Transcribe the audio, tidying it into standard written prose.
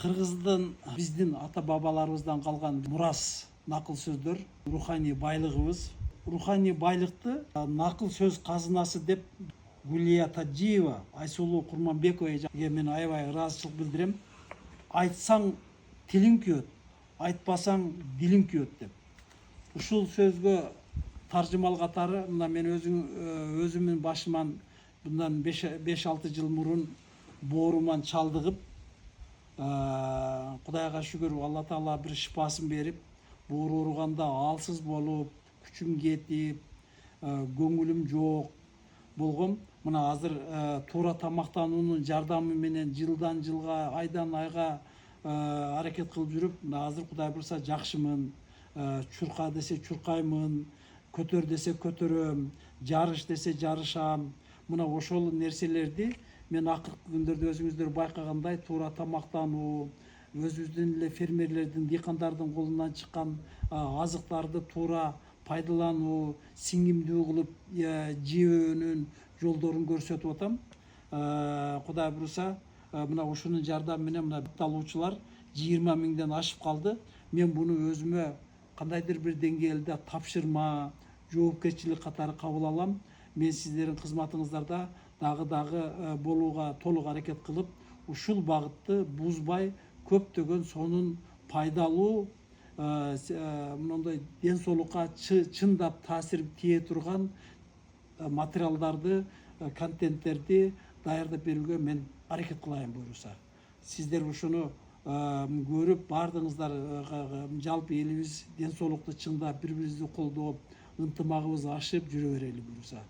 Кыргыздын биздин ата бабаларыбыздан калган мурас накыл сөздөр руханий байлыгыбыз. Руханий байлыкты накыл сөз казынасы деп Гулия Таджиева, Айсулуу Курманбековага мен аябай ыраазычылык билдирем. Айтсаң тилиң күйөт, айтпасаң дилиң күйөт деп. Ушул сөзгө таржымал катары мына мен өзүмдүн башыман bundan 5-6 жыл мурун бооруман чалдыгып, Кудайга шүгүр, Алла Таала бир шипасын берип, боор ооруганда алсыз болуп, күчүм кетип, көңүлүм жок болгом. Мына азыр туура тамактануунун жардамы менен жылдан жылга, айдан айга аракет кылып жүрүп, мына азыр Кудай буйруса жакшымын. Чурка десе чуркаймын, көтөр десе көтөрөм, жарыш десе жарышам. Мына ошол нерселерди мен акыркы күндөрдө өзүңүздөр байкагандай туура тамактануу, өзүбүздүн эле фермерлердин, дыйкандардын колунан чыккан азыктарды туура пайдалануу, сиңимдүү кылып жебөөнүн жолдорун көрсөтүп атам. Кудай буйруса мына ушунун жардамы менен мына алуучулар 20 миңден ашып калды. Мен буну өзүмө кандайдыр бир деңгээлде тапшырма, жоопкерчилик катары кабыл алам. Мен сиздердин кызматыңыздарда дагы болууга толук аракет кылып, ушул багытты бузбай, көптөгөн сонун пайдалуу, мындай ден соолукка чындап таасир тие турган материалдарды, контенттерди даярдап берүүгө мен аракет кылайын буюрса. Сиздер ушуну көрүп, баардыгыңыздар жалпы элибиз ден соолукту чыңдап, бири бирибизди колдоп, ынтымагыбыз ашып жүрө берели буюрса.